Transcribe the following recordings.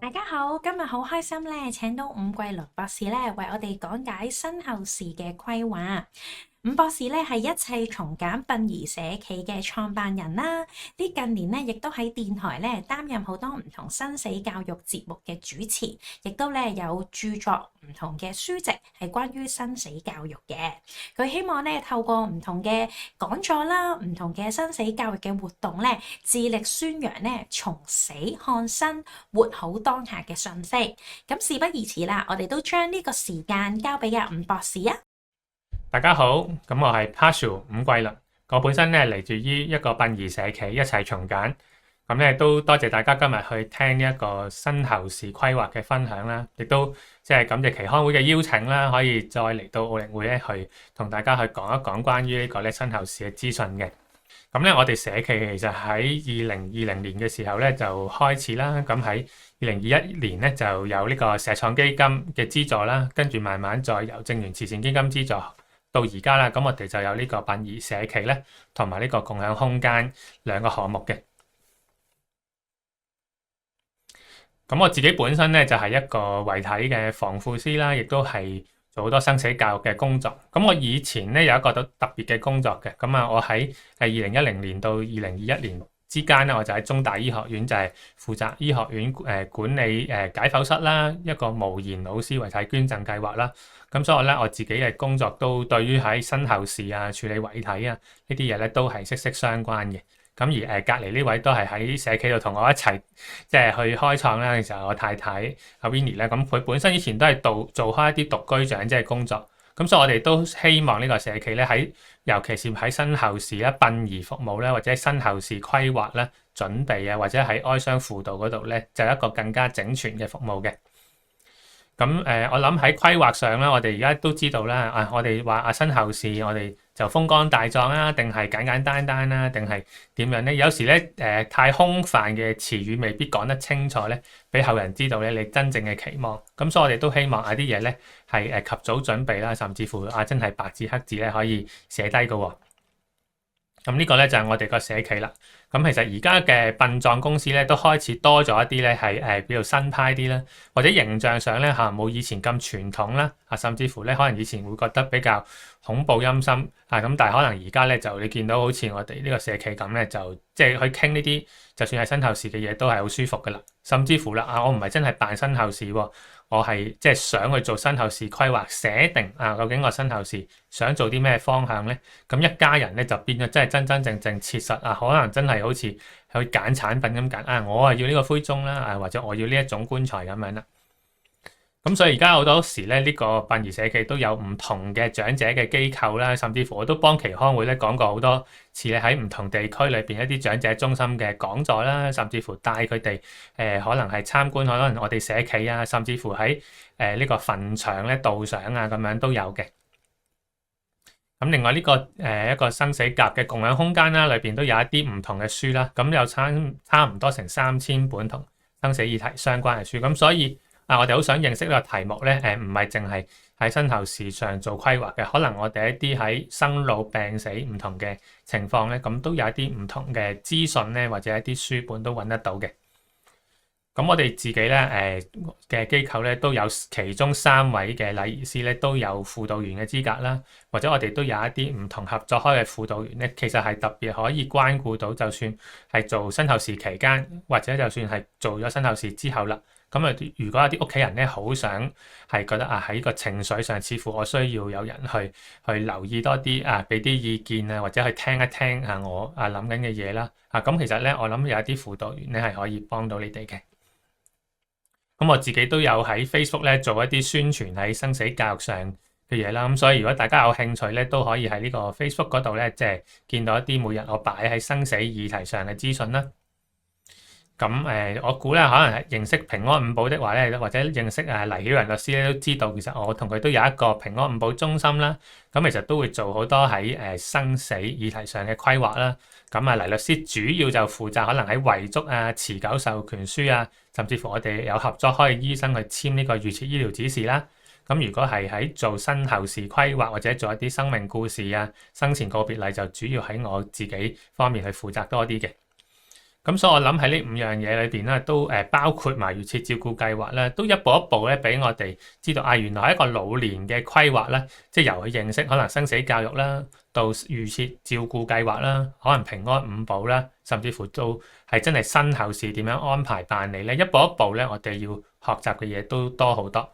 大家好，今日好開心咧，請到伍桂麟博士咧，為我哋講解身後事嘅規劃。伍博士咧係一切從簡殯儀社企嘅創辦人啦，呢近年咧亦都喺電台咧擔任好多唔同生死教育節目嘅主持，亦都咧有著作唔同嘅書籍係關於生死教育嘅。佢希望咧透過唔同嘅講座啦，唔同嘅生死教育嘅活動咧，致力宣揚咧從死看生，活好當下嘅訊息。咁事不宜遲啦，我哋都將呢個時間交俾阿伍博士啊。大家好，咁我係 Patrick 伍桂麟，我本身咧嚟自於一個殯儀社企一切從簡，咁咧都多謝大家今日去聽呢一個身後事規劃嘅分享啦，亦都即係感謝期刊會嘅邀請啦，可以再嚟到奧靈會咧去同大家去講一講關於呢個咧身後事嘅資訊嘅。咁咧我哋社企其實喺2020年嘅時候咧就開始啦，咁喺2021年咧就有呢個社創基金嘅資助啦，跟住慢慢再由正源慈善基金資助。到而家啦，咁我哋就有呢個殯儀社企咧，同埋呢個共享空間兩個項目嘅。咁我自己本身咧就係一個遺體嘅防腐師啦，亦都係做好多生死教育嘅工作。咁我以前咧有一個特別嘅工作嘅，咁啊我喺2010年到2021年之間咧，我就喺中大醫學院就係負責醫學院管理解剖室啦，一個無言老師遺體捐贈計劃啦。咁所以咧，我自己嘅工作都對於喺身後事啊、處理遺體啊呢啲嘢咧，都係息息相關嘅。咁而隔離呢位都係喺社企度同我一齊即係去開創啦嘅時候，我太太阿 Winnie 咧，咁佢本身以前都係做開一啲獨居長者嘅工作。咁所以我哋都希望呢個社企咧喺，尤其是喺身後事咧、殯儀服務咧，或者身後事規劃咧、準備啊，或者喺哀傷輔導嗰度咧，就有一個更加整全嘅服務嘅。咁我諗喺規劃上咧，我哋而家都知道啦。我哋話身後事，我哋就風光大葬啊，定係簡簡單單啦，定係點樣咧？有時咧太空泛嘅詞語未必講得清楚咧，俾後人知道咧你真正嘅期望。咁所以我哋都希望啲嘢咧係及早準備啦，甚至乎真係白紙黑字咧可以寫低㗎喎。咁呢個咧就係我哋個社企啦。咁其實而家嘅殯葬公司咧都開始多咗一啲咧係比較新派啲啦，或者形象上咧冇以前咁傳統啦，甚至乎咧可能以前會覺得比較恐怖陰森咁，但係可能而家咧就你見到好似我哋呢個社企咁咧，就即係去傾呢啲，就算係身後事嘅嘢都係好舒服噶啦。甚至乎啦我唔係真係辦身後事喎，我係即係想去做身後事規劃，寫定究竟我身後事想做啲咩方向咧？咁一家人咧就變咗真係真真正正切實可能真係好似去揀產品咁揀我要呢個灰盅啦，或者我要呢一種棺材咁樣啦。咁所以而家好多時咧，呢個殯儀社企都有唔同嘅長者嘅機構啦，甚至乎我都幫期刊會咧講過好多次咧，喺唔同地區裏邊一啲長者中心嘅講座啦，甚至乎帶佢哋可能係參觀可能我哋社企啊，甚至乎喺呢個墳場咧導賞咁樣都有嘅。咁另外呢個一個生死甲嘅共享空間啦，裏邊都有一啲唔同嘅書啦，咁有差唔多成3000本同生死議題相關嘅書，咁所以我哋好想認識呢個題目咧，唔係淨係喺身後事上做規劃嘅，可能我哋一啲喺生老病死唔同嘅情況咧，咁都有一啲唔同嘅資訊咧，或者一啲書本都揾得到嘅。咁我哋自己咧嘅機構咧都有其中3位嘅禮儀師咧都有輔導員嘅資格啦，或者我哋都有一啲唔同合作開嘅輔導員咧，其實係特別可以關顧到，就算係做身後事期間，或者就算係做咗身後事之後啦。咁如果有啲屋企人咧好想係覺得喺個情緒上，似乎我需要有人去留意多啲俾啲意見或者去聽一聽我諗緊嘅嘢啦。咁其實咧，我諗有一啲輔導員咧係可以幫到你哋嘅。咁我自己都有喺 Facebook 咧做一啲宣傳喺生死教育上嘅嘢啦。咁所以如果大家有興趣咧，都可以喺呢個 Facebook 嗰度咧，即係見到一啲每日我擺喺生死議題上嘅資訊啦。咁我估咧，可能係認識平安五寶的話咧，或者認識黎曉仁律師咧，都知道其實我同佢都有一個平安五寶中心啦。咁其實都會做好多喺生死議題上嘅規劃啦。咁黎律師主要就負責可能喺遺囑持久授權書甚至乎我哋有合作開醫生去簽呢個預設醫療指示啦。咁如果係喺做身後事規劃或者做一啲生命故事生前告別禮，就主要喺我自己方面去負責多啲嘅。咁所以我諗喺呢5樣嘢裏邊咧，都包括埋預設照顧計劃咧，都一步一步咧俾我哋知道原來係一個老年嘅規劃咧，即係由佢認識可能生死教育啦，到預設照顧計劃啦，可能平安5寶啦，甚至乎到係真係身後事點樣安排辦理咧，一步一步咧，我哋要學習嘅嘢都多好多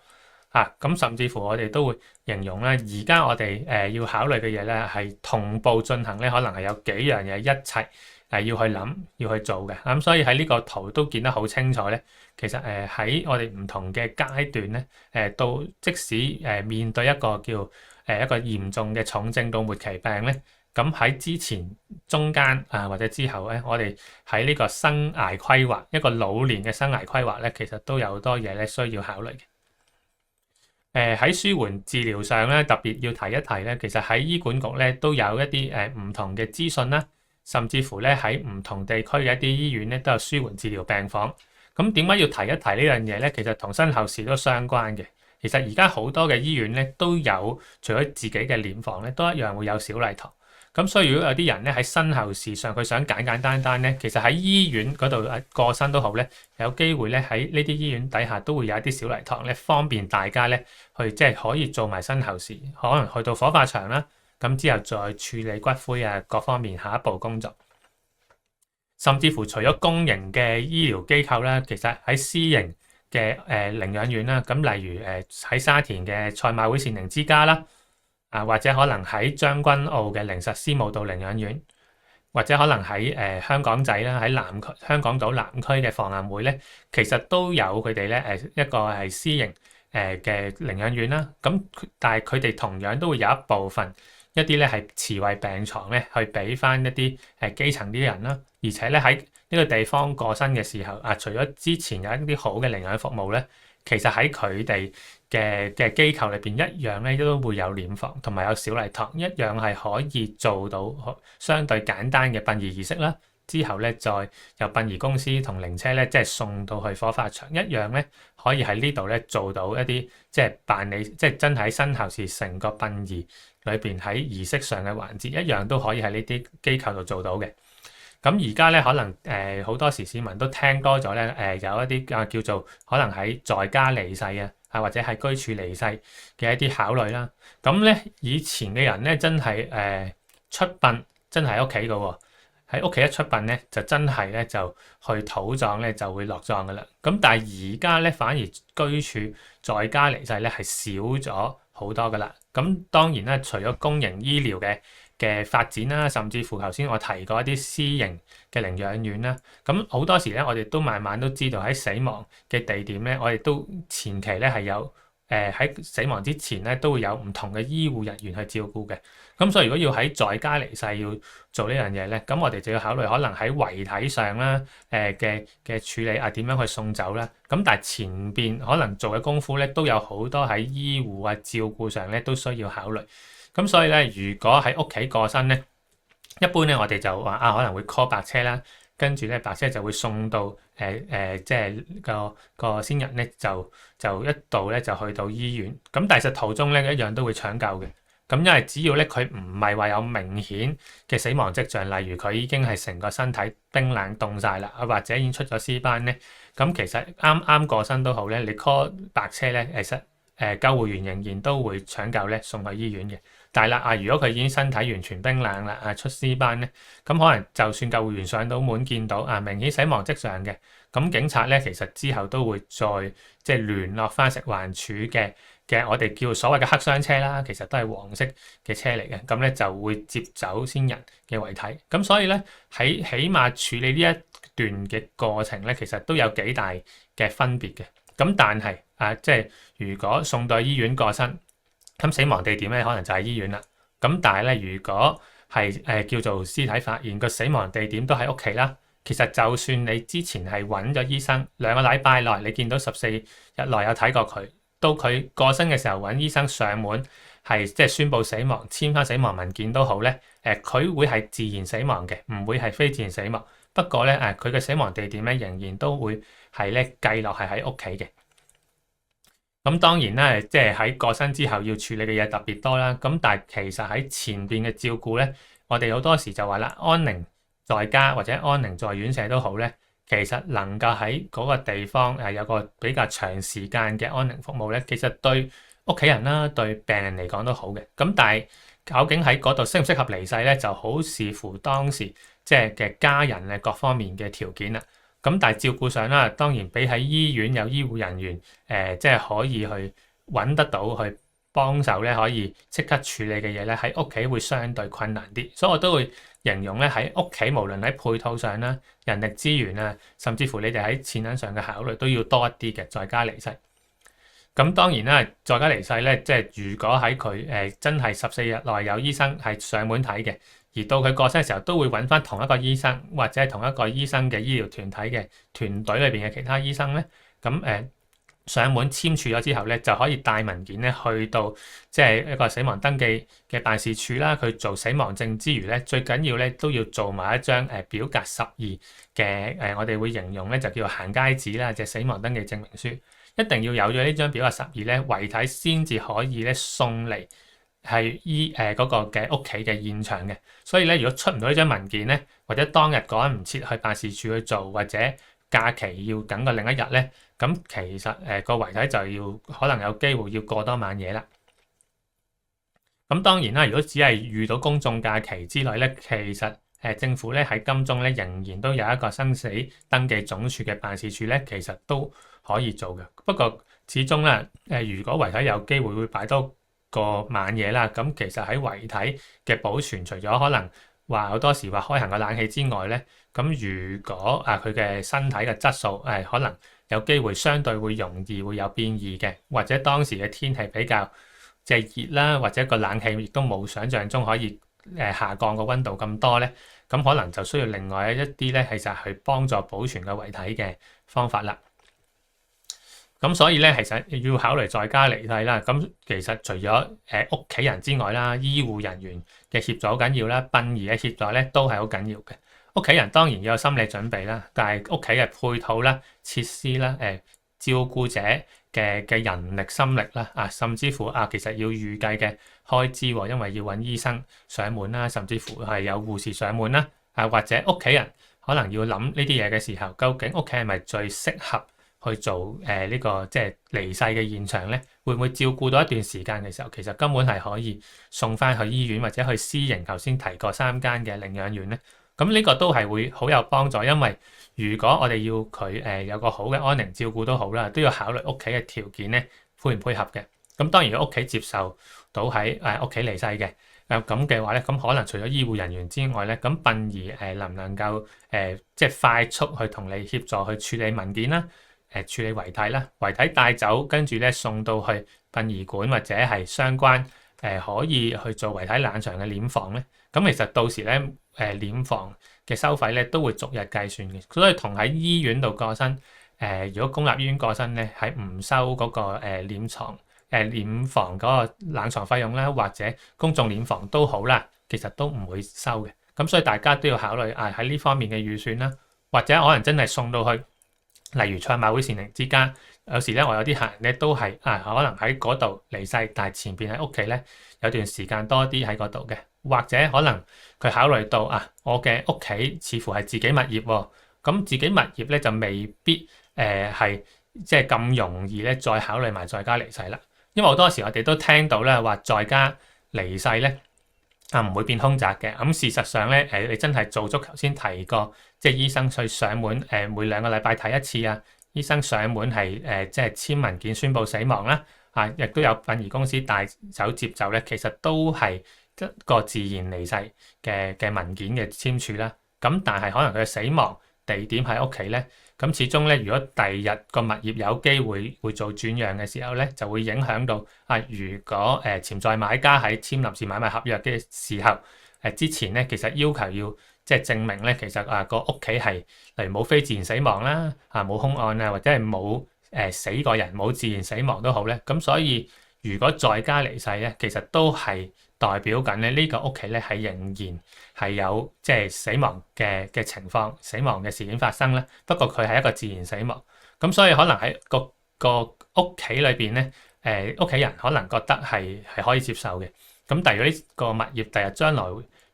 咁甚至乎我哋都會形容咧，而家我哋要考慮嘅嘢咧係同步進行咧，可能係有幾樣嘢一齊。要去諗，要去做嘅咁，所以喺呢個圖都見得好清楚咧。其實喺我哋唔同嘅階段咧，到即使面對一個叫一個嚴重嘅重症到末期病咧，咁喺之前、中間或者之後咧，我哋喺呢個生涯規劃，一個老年嘅生涯規劃咧，其實都有好多嘢咧需要考慮嘅。喺舒緩治療上咧，特別要提一提咧，其實喺醫管局咧都有一啲唔同嘅資訊啦。甚至乎咧喺唔同地區嘅一啲醫院咧都有舒緩治療病房。咁點解要提一提呢樣嘢咧？其實同身後事都相關嘅。其實而家好多嘅醫院咧都有，除咗自己嘅殮房咧，都一樣會有小禮堂。咁所以如果有啲人咧喺身後事上佢想簡簡單單咧，其實喺醫院嗰度過身都好咧，有機會咧喺呢啲醫院底下都會有一啲小禮堂咧，方便大家咧去即係可以做埋身後事，可能去到火化場啦。咁之後再處理骨灰各方面下一步工作，甚至乎除咗公營嘅醫療機構啦，其實喺私營嘅領養院啦，咁例如喺沙田嘅賽馬會善寧之家啦，或者可能喺將軍澳嘅靈實司務道領養院，或者可能喺香港仔啦，喺香港島南區嘅防癌會咧，其實都有佢哋咧一個係私營嘅領養院啦。咁但係佢哋同樣都會有一部分。一啲咧係慈惠病床咧，去俾翻一啲基層啲人啦，而且咧喺呢個地方過身嘅時候除咗之前有一啲好嘅領養服務咧，其實喺佢哋嘅機構裏邊一樣咧都會有殮房同埋有小禮堂，一樣係可以做到相對簡單嘅殯儀儀式啦。之後咧再由殯儀公司同靈車咧即係送到去火化場，一樣咧可以喺呢度咧做到一啲即係辦理，即係真係喺身後事成個殯儀裏邊喺儀式上嘅環節，一樣都可以喺呢啲機構度做到嘅。咁而家咧可能好多時市民都聽多咗咧有一啲叫做可能喺在家離世或者係居處離世嘅一啲考慮啦。咁咧以前嘅人咧真係出殯真係喺屋企嘅喎。喺屋企一出殯咧，就真係咧就去土葬咧就會落葬噶啦。咁但係而家咧反而居處在家離世咧係少咗好多噶啦。咁當然咧，除咗公營醫療嘅發展啦，甚至乎頭先我提過一啲私營嘅領養院啦。咁好多時咧，我哋都慢慢都知道喺死亡嘅地點咧，我哋都前期咧係有喺死亡之前咧都會有唔同嘅醫護人員去照顧嘅。咁所以如果要喺在家離世要做呢樣嘢咧，咁我哋就要考慮可能喺遺體上啦，嘅處理點樣去送走啦。咁但係前邊可能做嘅功夫咧，都有好多喺醫護照顧上咧都需要考慮。咁所以咧，如果喺屋企過身咧，一般咧我哋就話可能會 call 白車啦，跟住咧白車就會送到即係個先人咧就一度咧就去到醫院。咁但係實途中咧一樣都會搶救嘅。咁因為只要咧佢唔係話有明顯嘅死亡跡象，例如佢已經係成個身體冰冷凍晒啦，或者已經出咗屍斑咧，咁其實啱啱過身都好咧，你 call 白車咧，其實救護員仍然都會搶救咧送去醫院嘅。但係啦如果佢已經身體完全冰冷啦出屍斑咧，咁可能就算救護員上到門見到明顯死亡跡象嘅，咁警察咧其實之後都會再即係聯絡翻食環署嘅我哋叫所謂嘅黑箱車啦，其實都係黃色嘅車嚟嘅，咁咧就會接走先人嘅遺體。咁所以咧喺起碼處理呢一段嘅過程咧，其實都有幾大嘅分別嘅。咁但係即係如果送到醫院過身，咁死亡地點咧可能就係醫院啦。咁但係咧，如果係叫做屍體發現個死亡地點都喺屋企啦，其實就算你之前係揾咗醫生2個禮拜內，你見到14日內有睇過佢。到佢過身嘅時候揾醫生上門係即係宣佈死亡，簽翻死亡文件都好咧，佢會係自然死亡嘅，唔會係非自然死亡。不過咧佢嘅死亡地點咧仍然都會係咧計落係喺屋企嘅。咁當然咧，即係喺過身之後要處理嘅嘢特別多啦。咁但係其實喺前邊嘅照顧咧，我哋好多時就話啦，安寧在家或者安寧在院舍都好咧，其實能夠喺嗰個地方有個比較長時間嘅安寧服務咧，其實對屋企人啦、對病人嚟講都好嘅。咁但係究竟喺嗰度適唔適合離世咧，就好視乎當時即係嘅家人咧各方面嘅條件啦。咁但係照顧上啦，當然比喺醫院有醫護人員即係可以去揾得到去幫手咧，可以即刻處理嘅嘢咧，喺屋企會相對困難啲。所以我都會形容咧，喺屋企無論喺配套上啦、人力資源啊，甚至乎你哋喺錢銀上嘅考慮都要多一啲嘅在家離世。咁當然啦，在家離世咧，即係如果喺佢真係14日內有醫生係上門睇嘅，而到佢過身嘅時候，都會揾翻同一個醫生或者係同一個醫生嘅醫療團體嘅團隊裏邊嘅其他醫生咧，咁上門簽署咗之後咧，就可以帶文件咧去到即係一個死亡登記嘅辦事處啦。佢做死亡證之餘咧，最緊要咧都要做埋一張表格12嘅我哋會形容咧就叫做行街紙啦，即係死亡登記證明書。一定要有咗呢張表格12咧，遺體先至可以咧送嚟係嗰個嘅屋企嘅現場嘅。所以咧，如果出唔到呢張文件咧，或者當日趕唔切去辦事處去做，或者假期要等個另一日咧，咁其實個遺體就要可能有機會要過多晚夜啦。咁當然啦，如果只係遇到公眾假期之內咧，其實政府咧喺金鐘咧仍然都有一個生死登記總署嘅辦事處咧，其實都可以做嘅。不過始終咧如果遺體有機會會擺多個晚夜啦，咁其實喺遺體嘅保存，除咗可能話好多時話開行個冷氣之外咧，咁如果佢嘅身體嘅質素可能有機會相對會容易會有變異嘅，或者當時嘅天氣比較即係熱啦，或者個冷氣亦都冇想像中可以下降個溫度咁多咧，咁可能就需要另外一啲咧，其實去幫助保存個遺體嘅方法啦。咁所以咧，其實要考慮在家離世啦。咁其實除咗屋企人之外啦，醫護人員嘅協助好緊要啦，殯儀嘅協助咧都係好緊要嘅。屋企人當然要有心理準備啦，但係屋企嘅配套啦、設施啦、照顧者嘅人力心力啦，甚至乎其實要預計嘅開支喎，因為要揾醫生上門啦，甚至乎係有護士上門啦，或者屋企人可能要諗呢啲嘢嘅時候，究竟屋企係咪最適合去做呢個即係離世嘅現場咧？會唔會照顧到一段時間嘅時候，其實根本係可以送翻去醫院或者去私營頭先提過3間嘅領養院咧？咁呢個都係會好有幫助，因為如果我哋要佢有個好嘅安寧照顧都好啦，都要考慮屋企嘅條件咧配唔配合嘅。咁當然如果屋企接受到喺屋企離世嘅咁嘅話咧，咁可能除咗醫護人員之外咧，咁殯儀能唔能夠即係快速去同你協助去處理文件啦？處理遺體啦，遺體帶走，跟住咧送到去殯儀館或者係相關可以去做遺體冷藏嘅殮房咧。咁其實到時咧殮房嘅收費咧都會逐日計算嘅，所以同喺醫院度過身如果公立醫院過身咧係唔收嗰個殮房嗰個冷藏費用啦，或者公眾殮房都好啦，其實都唔會收嘅。咁所以大家都要考慮喺呢方面嘅預算啦，或者可能真係送到去。例如賽馬會善寧之家，有時咧我有啲客人咧都係可能喺嗰度離世，但係前邊喺屋企咧有段時間多啲喺嗰度嘅，或者可能佢考慮到我嘅屋企似乎係自己物業喎，咁自己物業咧就未必係即係咁容易咧再考慮埋在家離世啦，因為好多時我哋都聽到咧話在家離世咧唔會變空宅嘅，咁事實上咧你真係做足頭先提過。即係醫生去上門每2個禮拜睇一次啊，醫生上門係即係簽文件宣佈死亡啦，亦都有殯儀公司帶走接走咧，其實都係一個自然離世嘅文件嘅簽署啦。咁但係可能佢嘅死亡地點喺屋企咧，咁始終咧如果第二日個物業有機會做轉讓嘅時候咧，就會影響到如果潛在買家喺簽臨時買賣合約嘅時候之前咧，其實要求要即係證明咧，其實個屋企係例如冇非自然死亡啦，冇兇案或者係冇死過人冇自然死亡都好咧。咁所以如果在家離世咧，其實都係代表緊咧呢個屋企咧係仍然係有即係死亡嘅情況，死亡嘅事件發生咧。不過佢係一個自然死亡，咁所以可能喺個屋企裏邊咧，屋企人可能覺得係可以接受嘅。咁但係如果呢個物業第日將來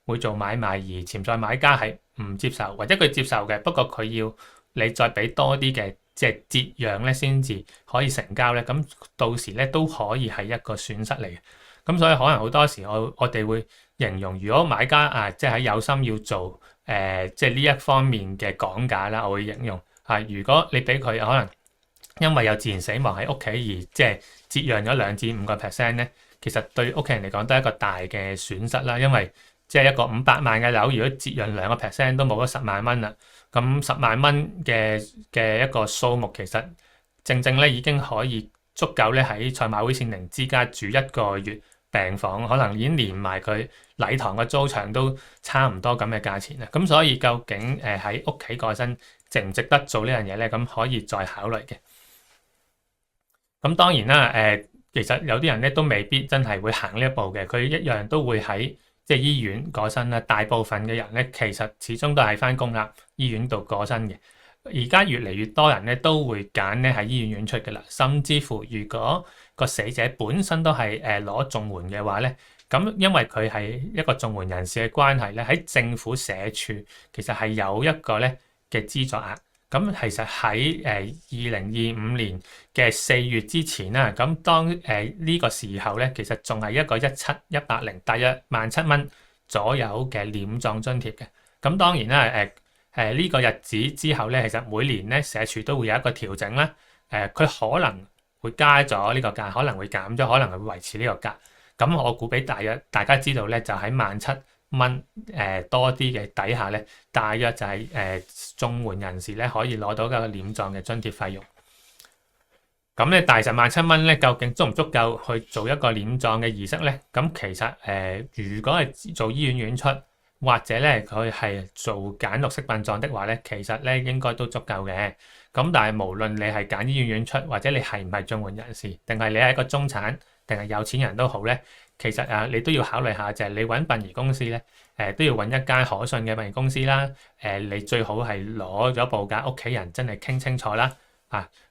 會做買賣，而潛在買家係唔接受，或者佢接受嘅，不過佢要你再俾多啲嘅即係折讓咧，先至可以成交咧。咁到時咧都可以係一個損失嚟嘅。咁所以可能好多時我哋會形容，如果買家即係有心要做即係呢一方面嘅講解啦，我會形容如果你俾佢可能因為有自然死亡喺屋企而即係折讓咗2至5%咧，其實對屋企人嚟講都係一個大嘅損失啦。因為即係一個500萬嘅樓，如果折讓2%都冇咗10萬蚊啦。咁10萬蚊嘅一個數目，其實正正咧已經可以足夠咧喺賽馬會善寧之家住1個月病房，可能已經連埋佢禮堂嘅租場都差唔多咁嘅價錢啦。咁所以究竟喺屋企過身值唔值得做呢樣嘢咧？咁可以再考慮嘅。咁當然啦，其實有啲人咧都未必真係會行呢一步嘅，佢一樣都會喺即係醫院過身啦。大部分嘅人咧，其實始終都係返公立醫院度過身嘅。而家越嚟越多人咧都會揀咧喺醫院出嘅啦，甚至乎如果個死者本身都係攞綜援嘅話咧，咁因為佢係一個綜援人士嘅關係咧，喺政府社署其實係有一個咧嘅資助額。咁其實喺2025年嘅4月之前啦，咁當呢個時候咧，其實仲係一個170大約17,000蚊左右嘅殮葬津貼嘅。咁當然啦，呢個日子之後咧，其實每年咧社署都會有一個調整啦。佢可能會加咗呢個價，可能會減咗，可能係會維持呢個價。咁我估俾大家知道咧，就喺17,000多啲嘅底下咧，大約就係綜援人士咧可以攞到個殮葬嘅津貼費用。咁咧，大實17,000咧，究竟足唔足夠去做一個殮葬嘅儀式咧？咁其實如果係做醫院院出，或者咧佢係做簡錄式殯葬的話咧，其實咧應該都足夠嘅。咁但係無論你係揀醫院院出，或者你係唔係綜援人士，定係你係一個中產，定係有錢人都好咧，其實你都要考慮下，就係你揾殯儀公司咧，都要揾一間可信嘅殯儀公司啦。你最好係攞咗報價，屋企人真係傾清楚啦。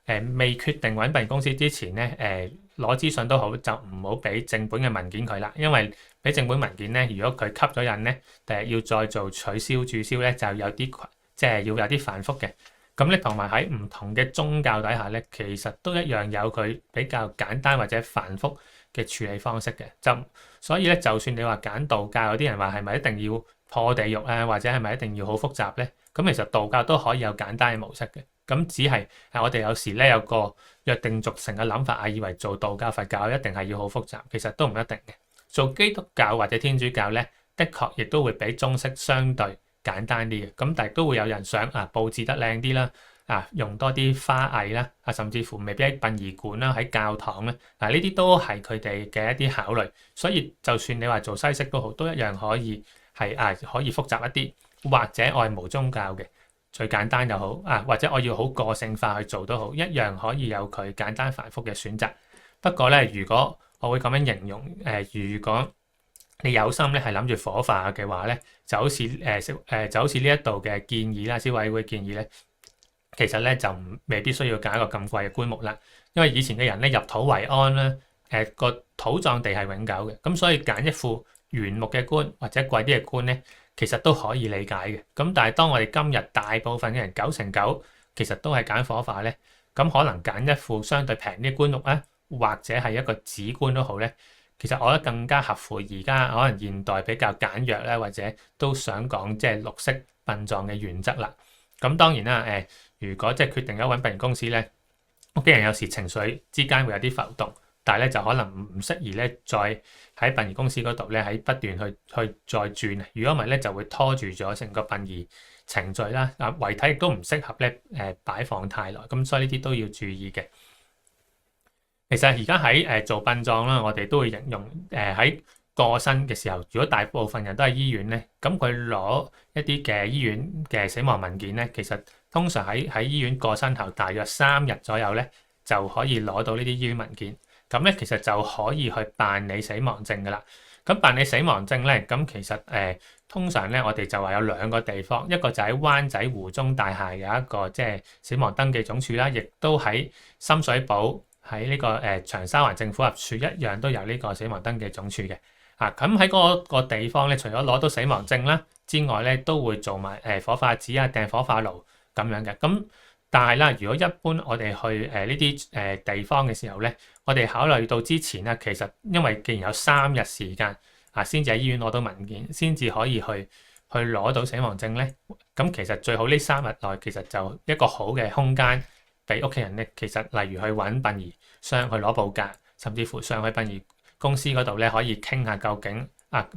未決定揾殯儀公司之前咧，攞資訊都好，就唔好俾正本嘅文件佢啦。因為俾正本文件咧，如果佢吸咗印咧，要再做取消註銷咧，就有啲即係要有啲繁複嘅。咁咧，同埋喺唔同嘅宗教底下咧，其實都一樣有佢比較簡單或者繁複嘅處理方式嘅。所以咧，就算你話揀道教，有啲人話係咪一定要破地獄啊，或者係咪一定要好複雜咧？咁其實道教都可以有簡單嘅模式嘅。咁只係我哋有時咧有個約定俗成嘅諗法，以為做道教、佛教一定係要好複雜，其實都唔一定嘅。做基督教或者天主教咧，的確亦都會比中式相對簡單啲嘅。咁但係都會有人想佈置得靚啲啦，用多啲花藝啦，甚至乎未必喺殯儀館啦，喺教堂咧，呢啲都係佢哋嘅一啲考慮。所以就算你話做西式都好，都一樣可以係可以複雜一啲，或者我係無宗教嘅。最簡單又好或者我要好個性化去做都好，一樣可以有佢簡單繁複嘅選擇。不過咧，如果我會咁樣形容，如果你有心咧係諗住火化嘅話咧，就好似呢一度嘅建議啦，消委會建議咧，其實咧就未必需要揀一個咁貴嘅棺木啦，因為以前嘅人咧入土為安啦，個土葬地係永久嘅，咁所以揀一副原木嘅棺或者貴啲嘅棺咧，其實都可以理解嘅。咁但係當我哋今日大部分嘅人9成9其實都係揀火化咧，咁可能揀一副相對平啲嘅棺木咧，或者係一個紙棺都好咧，其實我覺得更加合乎而家可能現代比較簡約咧，或者都想講即係綠色殯葬嘅原則啦。咁當然啦，如果即係決定咗揾殯儀公司咧，屋企人有時情緒之間會有啲浮動，但係咧就可能唔適宜咧再喺殯儀公司嗰度咧喺不斷去再轉。如果唔係咧就會拖住咗成個殯儀程序啦。遺體亦都唔適合咧擺放太耐，咁所以呢啲都要注意嘅。其實而家喺做殯葬啦，我哋都會形容喺過身嘅時候，如果大部分人都係醫院咧，咁佢攞一啲嘅醫院嘅死亡文件咧，其實通常喺醫院過身後大約3日左右咧，就可以攞到呢啲醫院文件。咁咧其實就可以去辦理死亡證噶啦。咁辦理死亡證咧，咁其實通常咧我哋就話有2個地方，一個就喺灣仔湖中大廈有一個即係死亡登記總署啦，亦都喺深水埗喺呢個長沙灣政府合署一樣都有呢個死亡登記總署嘅。咁喺嗰個地方咧，除咗攞到死亡證啦，之外咧，都會做埋火化紙啊、訂火化爐咁樣嘅。咁但係啦，如果一般我哋去呢啲地方嘅時候咧，我哋考慮到之前咧，其實因為既然有3日時間先至喺醫院攞到文件，先至可以去攞到死亡證咧，咁其實最好呢3日內其實就一個好嘅空間俾屋企人咧。其實例如去揾殯儀商去攞報價，甚至乎上去殯儀公司嗰度咧，可以傾下究竟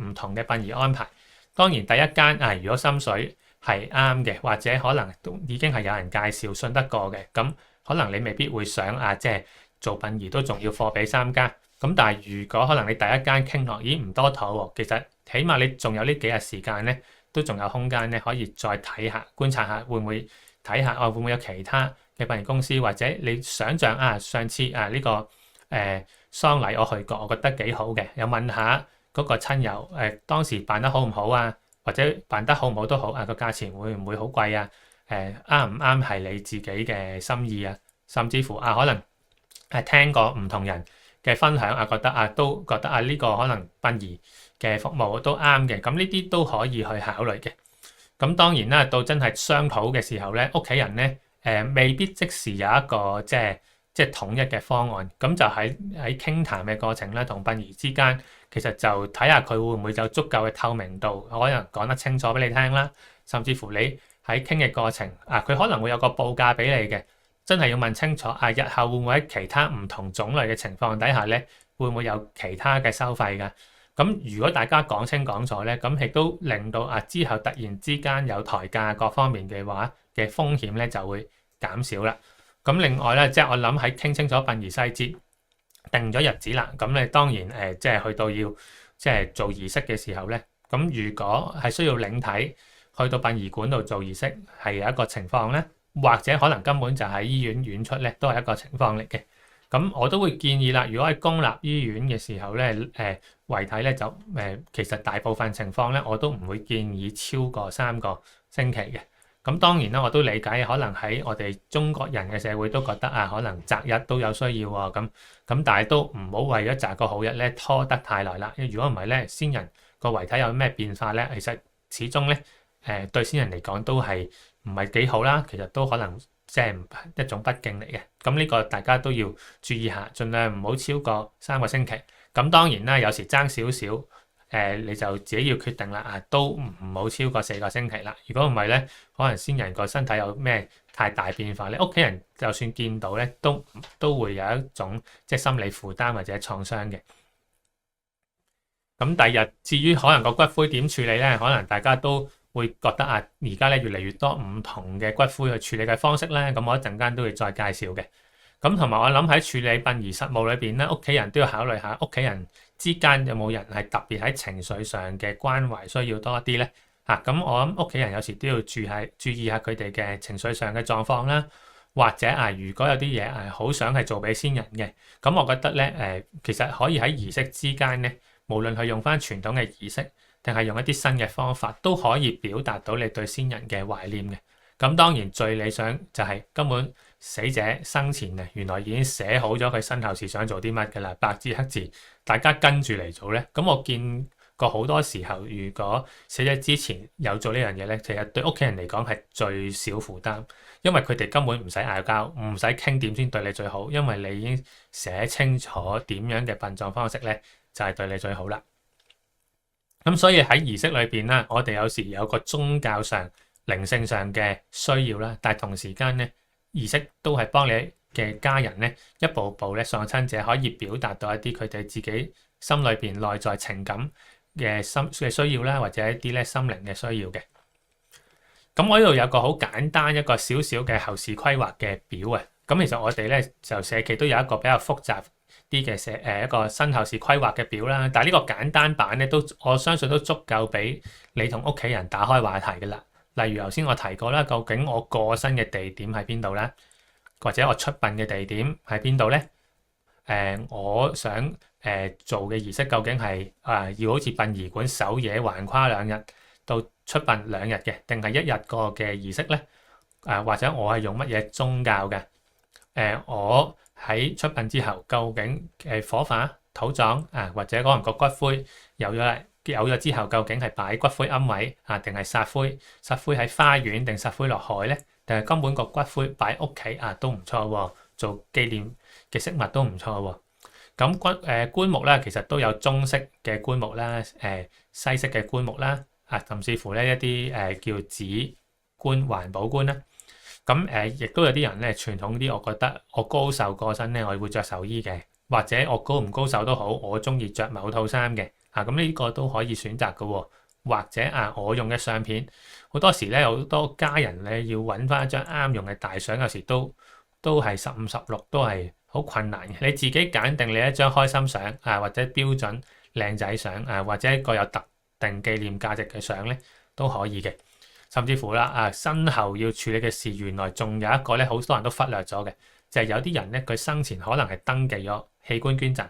唔同嘅殯儀安排。當然第一間如果心水係啱嘅，或者可能都已經係有人介紹信得過嘅，咁可能你未必會想即係做殯儀都仲要貨比3家。咁但係如果可能你第一間傾落咦唔多妥喎，其實起碼你仲有呢幾日時間咧，都仲有空間咧，可以再睇下觀察下會唔會睇下會唔會有其他嘅殯儀公司，或者你想像上次呢個喪禮我去過，我覺得幾好嘅，有問下嗰個親友當時辦得好唔好啊，或者辦得好唔好都好個價錢會唔會好貴啊？啱唔啱係你自己嘅心意啊？甚至乎可能聽過唔同人嘅分享覺得都覺得呢個可能殯儀嘅服務都啱嘅，咁呢啲都可以去考慮嘅。咁當然啦，到真係商討嘅時候咧，屋企人咧未必即時有一個即係統一嘅方案，咁就喺傾談嘅過程咧，同殯儀之間其實就睇下佢會唔會有足夠嘅透明度，可能講得清楚俾你聽啦。甚至乎你喺傾嘅過程佢可能會有個報價俾你嘅，真係要問清楚日後會唔會喺其他唔同種類嘅情況底下咧，會唔會有其他嘅收費㗎？咁如果大家講清講楚咧，咁亦都令到之後突然之間有抬價各方面嘅話嘅風險咧就會減少啦。咁另外咧，即係我諗喺傾清楚殯儀細節，定咗日子啦。咁你當然即係去到要即係做儀式嘅時候咧，咁如果係需要領體去到殯儀館度做儀式，係有一個情況咧，或者可能根本就喺醫院院出咧，都係一個情況嚟嘅。咁我都會建議啦，如果喺公立醫院嘅時候咧，遺體咧就其實大部分情況咧，我都唔會建議超過3個星期嘅。咁當然啦，我都理解可能喺我哋中國人嘅社會都覺得可能擇日都有需要喎。咁但係都唔好為咗擇個好日咧拖得太耐啦。因為如果唔係咧，先人個遺體有咩變化咧，其實始終咧對先人嚟講都係唔係幾好啦。其實都可能即係一種不敬嚟嘅。咁呢個大家都要注意下，盡量唔好超過3個星期。咁當然啦，有時爭少少。你就自己要決定啦，都唔好超過4個星期啦。如果唔係咧，可能先人個身體有咩太大變化咧，屋企人就算見到咧，都會有一種即係心理負擔或者創傷嘅。咁第日至於可能個骨灰點處理咧，可能大家都會覺得而家咧越嚟越多唔同嘅骨灰去處理嘅方式咧，咁我一陣間都會再介紹嘅。咁同埋我諗喺處理殯儀實務裏邊咧，屋企人都要考慮下屋企人之間有冇人係特別喺情緒上嘅關懷需要多啲咧。咁我諗屋企人有時都要注意下佢哋嘅情緒上嘅狀況啦，或者如果有啲嘢好想係做俾先人嘅，咁我覺得咧其實可以喺儀式之間咧，無論係用翻傳統嘅儀式，定係用一啲新嘅方法，都可以表達到你對先人嘅懷念嘅。咁當然最理想就係根本死者生前原來已經寫好咗佢身後事想做啲乜㗎啦，白紙黑字，大家跟住嚟做咧。咁我見過好多時候，如果死者之前有做呢樣嘢咧，其實對屋企人嚟講係最少負擔，因為佢哋根本唔使嗌交，唔使傾點先對你最好，因為你已經寫清楚點樣嘅殯葬方式咧，就係對你最好啦。咁所以喺儀式裏邊啦，我哋有時有個宗教上、靈性上嘅需要啦，但係同時間咧，儀式都係幫你嘅家人咧一步步咧喪親者可以表達到一啲佢哋自己心裏邊內在情感嘅需要啦，或者一啲咧心靈嘅需要嘅。咁我呢度有個好簡單一個少少嘅後事規劃嘅表啊。咁其實我哋咧就社企都有一個比較複雜啲嘅一個身後事規劃嘅表啦。但係呢個簡單版咧都我相信都足夠俾你同屋企人打開話題嘅啦。例如頭先我提過啦，究竟我過身嘅地點喺邊度咧？或者我出殯嘅地點喺邊度咧？我想做嘅儀式究竟係要好似殯儀館守夜橫跨2日到出殯2日嘅，定係1日個嘅儀式咧？或者我係用乜嘢宗教嘅？我喺出殯之後究竟火化、土葬或者可能個骨灰由咗嚟有咗之後，究竟係擺骨灰龕位啊，定係撒灰？撒灰喺花園定撒灰落海咧？定係根本個骨灰擺屋企啊都唔錯喎，做紀念嘅飾物都唔錯喎。咁棺木咧，其實都有中式嘅棺木啦，西式嘅棺木啦，甚至乎咧一啲叫紙棺、環保棺啦。咁亦都有啲人咧傳統啲，我覺得我高壽過身咧，我會着壽衣嘅，或者我高唔高壽都好，我中意着某套衫嘅，咁呢個都可以選擇嘅喎。或者我用嘅相片，好多時咧有好多家人咧要揾翻一張啱用嘅大相，有時都係15、16都係好困難嘅。你自己揀定你一張開心相或者標準靚仔相或者一個有特定紀念價值嘅相咧都可以嘅。甚至乎啦身後要處理嘅事，原來仲有一個咧，好多人都忽略咗嘅，就係有啲人咧佢生前可能係登記咗器官捐贈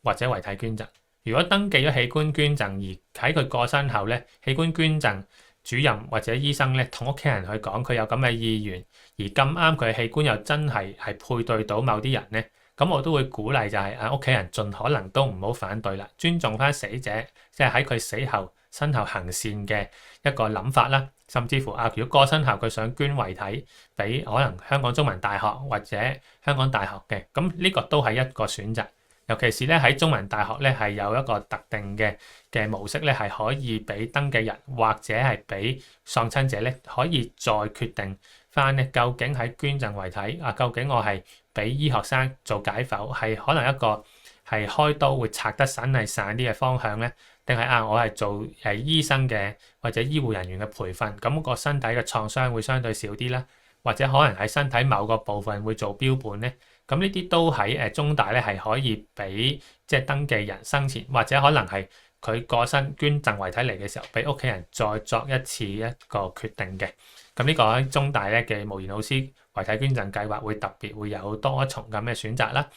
或者遺體捐贈。如果登記咗器官捐贈而喺佢過身後咧，器官捐贈主任或者醫生咧同屋企人去講佢有咁嘅意願，而咁啱佢嘅器官又真係配對到某啲人咧，咁我都會鼓勵就係屋企人盡可能都唔好反對啦，尊重翻死者，即係喺佢死後身後行善嘅一個諗法啦。甚至乎如果過身後佢想捐遺體俾可能香港中文大學或者香港大學嘅，咁呢個都係一個選擇。尤其是咧喺中文大學咧係有一個特定嘅模式咧，係可以俾登記人或者係俾喪親者咧可以再決定翻咧，究竟喺捐贈遺體究竟我係俾醫學生做解剖，係可能一個係開刀會拆得散啲嘅方向咧，定係我係做醫生嘅或者醫護人員嘅培訓，咁個身體嘅創傷會相對少啲啦，或者可能喺身體某個部分會做標本咧。咁呢啲都喺中大咧係可以俾即係登記人生前，或者可能係佢過身捐贈遺體嚟嘅時候，俾屋企人再作一次一個決定嘅。咁呢個喺中大咧嘅無言老師遺體捐贈計劃會特別會有多重咁嘅選擇啦。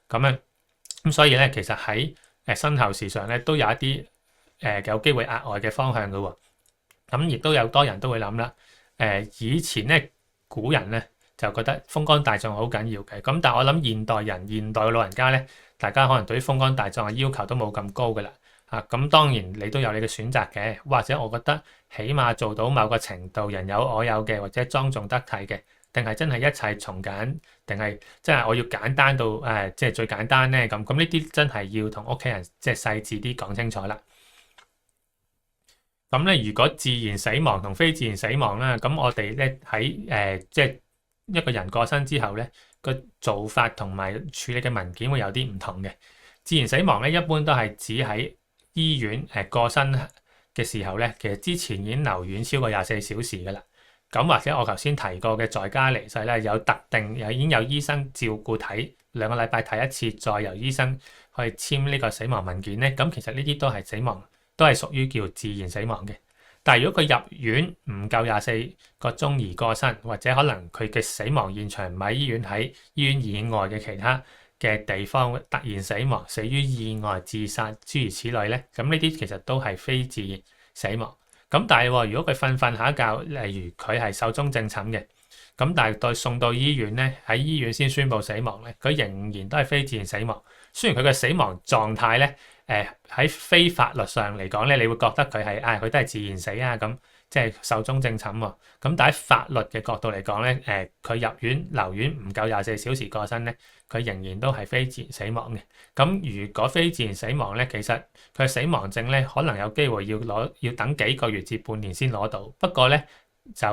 咁所以咧，其實喺身後事上咧都有一啲有機會額外嘅方向嘅喎。咁亦都有多人都會諗啦。以前咧古人咧就覺得風乾大葬好緊要嘅，咁但係我諗現代人、現代嘅老人家咧，大家可能對於風乾大葬嘅要求都冇咁高㗎啦。咁當然你都有你嘅選擇嘅，或者我覺得起碼做到某個程度人有我有嘅，或者莊重得體嘅，定係真係一切從簡，定係即係我要簡單到即係最簡單咧咁呢啲真係要同屋企人即係細緻啲講清楚啦。咁咧，如果自然死亡同非自然死亡啦，咁我哋咧喺即係一個人過身之後咧，個做法同埋處理嘅文件會有啲唔同嘅。自然死亡咧，一般都係指喺醫院過身嘅時候咧，其實之前已經留院超過24小時㗎啦。咁或者我頭先提過嘅在家離世咧，有特定已經有醫生照顧睇2個禮拜睇一次，再由醫生去簽呢個死亡文件咧，咁其實呢啲都係死亡，都係屬於叫自然死亡嘅。但係如果佢入院唔夠24個鐘而過身，或者可能佢嘅死亡現場唔喺醫院，喺醫院以外嘅其他嘅地方突然死亡，死於意外、自殺諸如此類咧，咁呢啲其實都係非自然死亡。咁但係如果佢瞓下一覺，例如佢係壽終正寢嘅，咁但係到送到醫院咧，喺醫院先宣布死亡咧，佢仍然都係非自然死亡。雖然佢嘅死亡狀態咧，喺非法律上嚟講咧，你會覺得佢係佢都係自然死咁，即係壽終正寢喎。咁但係喺法律嘅角度嚟講咧，佢入院留院唔夠24小時過身咧，佢仍然都係非自然死亡嘅。咁如果非自然死亡咧，其實佢死亡證咧可能有機會要等幾個月至半年先攞到。不過咧就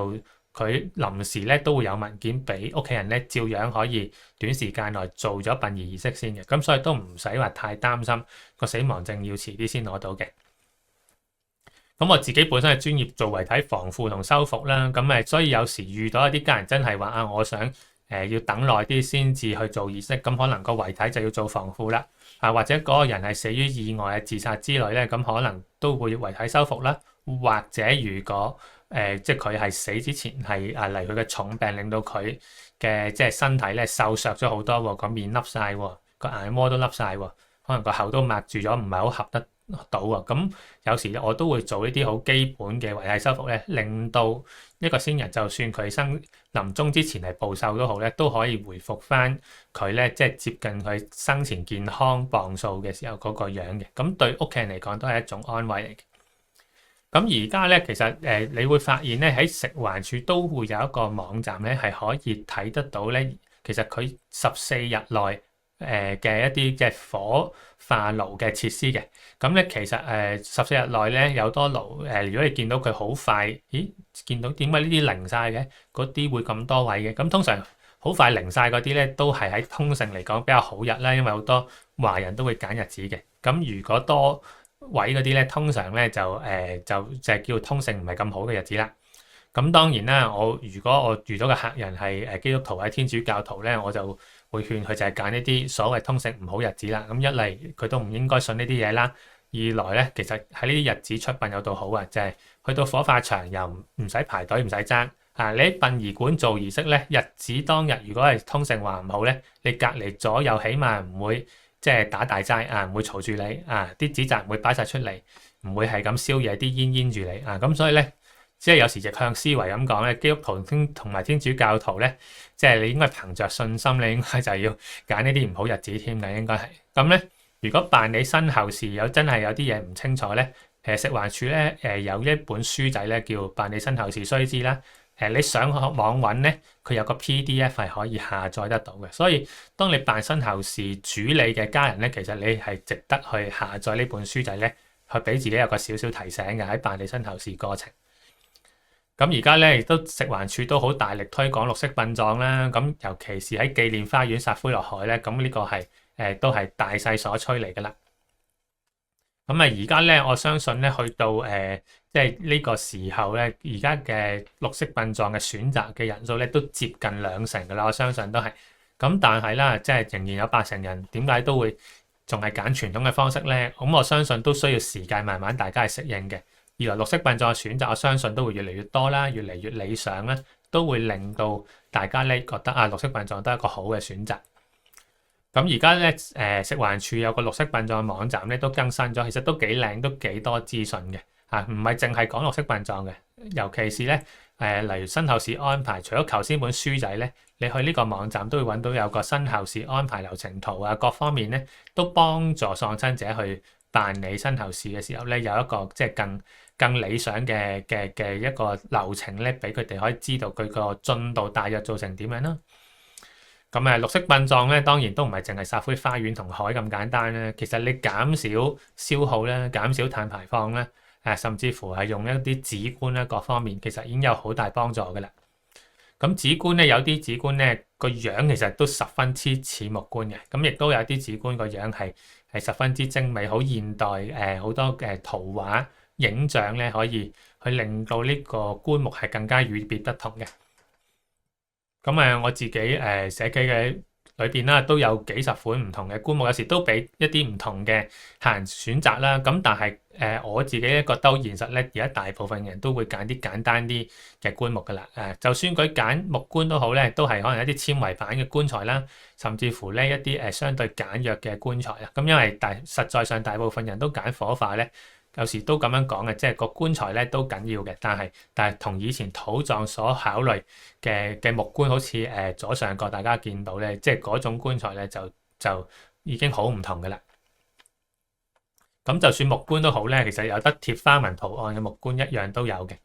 佢臨時咧都會有文件俾屋企人咧，照樣可以短時間內做咗殯儀儀式先嘅。咁所以都唔使話太擔心個死亡證要遲啲先攞到嘅。咁我自己本身係專業做遺體防腐同修復啦，咁所以有時遇到一啲家人真係話我想要等耐啲先至去做儀式，咁可能個遺體就要做防腐啦，或者嗰個人係死於意外自殺之類咧，咁可能都會遺體修復啦。或者如果即係佢係死之前係例如佢嘅重病令到佢嘅即係身體咧瘦削咗好多喎，個面凹晒喎，個眼窩都凹晒喎，可能個口都擘住咗，唔係好合得到啊。咁有時我都會做呢啲好基本嘅遺體修復咧，令到一個先人就算佢臨終之前係暴瘦都好咧，都可以回復翻佢咧，即係接近佢生前健康磅數嘅時候嗰個樣嘅。咁對屋企人嚟講都係一種安慰嚟嘅。咁而家咧，其實你會發現咧，喺食環署都會有一個網站咧，係可以睇得到咧。其實佢14日內嘅一啲嘅火化爐嘅設施嘅。咁咧其實14日內咧有多爐如果你見到佢好快，咦？見到點解呢啲零晒嘅？嗰啲會咁多位嘅？咁通常好快零晒嗰啲咧，都係喺通勝嚟講比較好日啦，因為好多華人都會揀日子嘅。咁如果多位嗰啲咧，通常咧就係叫通勝唔係咁好嘅日子啦。咁當然啦，如果我遇到嘅客人係基督徒或者天主教徒咧，我就會勸佢就係揀呢啲所謂通勝唔好日子啦。咁一嚟佢都唔應該信呢啲嘢啦，二來咧其實喺呢啲日子出殯有道好啊，就係去到火化場又唔使排隊唔使爭啊！你喺殯儀館做儀式咧，日子當日如果係通勝話唔好咧，你隔離左右起碼唔會即係打大齋啊，唔會嘈住你啊，啲紙紮唔會擺晒出嚟，唔會係咁燒嘢，啲煙住你啊，咁所以咧，即係有時逆向思維咁講咧，基督徒同埋天主教徒咧，即係你應該憑着信心，你應該就係要揀呢啲唔好日子添嘅，應該係咁咧。如果辦理身後事真係有啲嘢唔清楚咧，食環署咧有一本書仔咧叫《辦理身後事須知》啦。你上網揾咧，佢有個 PDF 係可以下載得到嘅，所以當你辦身後事主理嘅家人咧，其實你係值得去下載呢本書仔咧，去俾自己有個少少提醒嘅喺辦理身後事過程。咁而家咧亦都食環署都好大力推廣綠色殯葬啦，咁尤其是喺紀念花園撒灰落海咧，咁呢個係都係大勢所趨嚟㗎啦。咁啊，而家咧我相信咧去到即係呢個時候咧，而家嘅綠色殯葬嘅選擇嘅人數咧都接近2成㗎啦，我相信都係。咁但係啦，即係仍然有80人，點解都會仲係揀傳統嘅方式咧？咁我相信都需要時間慢慢大家係適應嘅。二來綠色殯葬嘅選擇，我相信都會越嚟越多啦，越嚟越理想啦，都會令到大家咧覺得綠色殯葬都係一個好嘅選擇。咁而家咧食環署有個綠色殯葬網站咧都更新咗，其實都幾靚，都幾多資訊嘅。唔係淨係講綠色殯葬嘅，尤其是咧例如身後事安排，除咗頭先本書仔咧，你去呢個網站都會揾到有個身後事安排流程圖啊，各方面咧都幫助喪親者去辦理身後事嘅時候咧，有一個即係更理想嘅一個流程咧，俾佢哋可以知道佢個進度大約做成點樣啦。咁綠色殯葬咧，當然都唔係淨係撒灰花園同海咁簡單啦。其實你減少消耗咧，減少碳排放咧，甚至乎係用一啲紙棺咧，各方面其實已經有好大幫助㗎啦。咁紙棺咧，有啲紙棺咧個樣其實都十分之似木棺嘅，咁亦都有啲紙棺個樣係十分之精美，好現代好多圖畫影像咧，可以去令到呢個棺木係更加與別不同嘅。咁我自己寫記嘅裏邊啦，都有幾十款唔同嘅棺木，有時都俾一啲唔同嘅客人選擇啦。咁但係我自己咧覺得好現實咧，而家大部分人都會揀啲簡單啲嘅棺木噶啦。就算佢揀木棺都好咧，都係可能一啲纖維板嘅棺材啦，甚至乎咧一啲相對簡約嘅棺材啊。咁因為實在上大部分人都揀火化咧。有時都咁樣講嘅，即係個棺材咧都緊要嘅，但係同以前土葬所考慮嘅木棺，好似左上角大家見到咧，即係嗰種棺材咧就已經好唔同嘅啦。咁就算木棺都好咧，其實有得貼花紋圖案嘅木棺一樣都有嘅。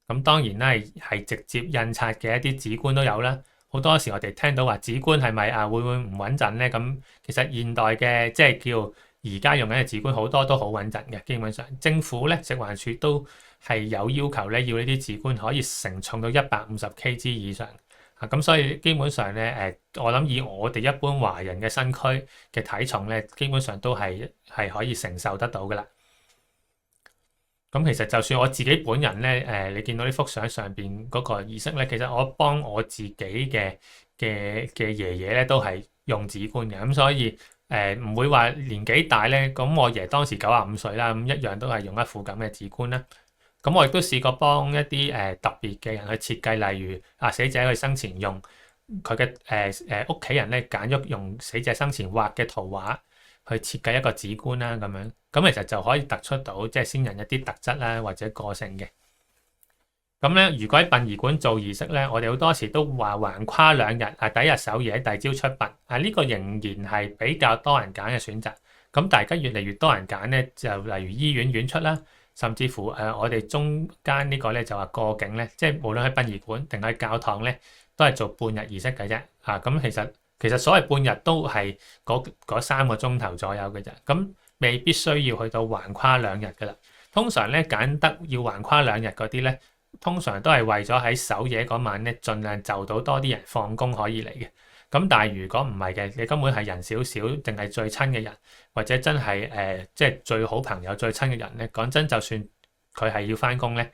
咁當然啦，係直接印刷嘅一啲紙棺都有啦。好多時我哋聽到話紙棺係咪會唔穩陣咧？咁其實現代嘅即係叫而家用緊嘅紙棺好多都好穩陣嘅，基本上政府咧食環署都係有要求咧，要呢啲紙棺可以承重到150 kg 以上啊。咁所以基本上咧我諗以我哋一般華人嘅身軀嘅體重咧，基本上都係可以承受得到噶啦。咁其實就算我自己本人咧你見到呢幅相上邊嗰個儀式咧，其實我幫我自己嘅爺爺咧都係用紙棺嘅，咁所以唔會話年紀大咧，咁我爺當時95歲啦，咁一樣都係用一副咁嘅紙棺啦。咁我亦都試過幫一啲特別嘅人去設計，例如死者佢生前用佢嘅屋企人咧揀咗用死者生前畫嘅圖畫去設計一個紙棺啦，咁樣咁其實就可以突出到即係先人一啲特質啦或者個性嘅。咁咧，如果喺殯儀館做儀式咧，我哋好多時都話橫跨2日，第一日守夜，第二朝出殯。呢個仍然係比較多人揀嘅選擇。咁大家越嚟越多人揀咧，就例如醫院院出啦，甚至乎我哋中間呢個咧就話過境咧，即係無論喺殯儀館定喺教堂咧，都係做半日儀式嘅啫。咁其實所謂半日都係嗰3個鐘頭左右嘅啫。咁未必需要去到橫跨2日噶啦。通常咧揀得要橫跨2日嗰啲咧，通常都係為咗喺守夜嗰晚咧，盡量就到多啲人放工可以嚟嘅。咁但係如果唔係嘅，你根本係人少少，定係最親嘅人，或者真係即係最好朋友最親嘅人咧，講真，就算佢係要翻工咧，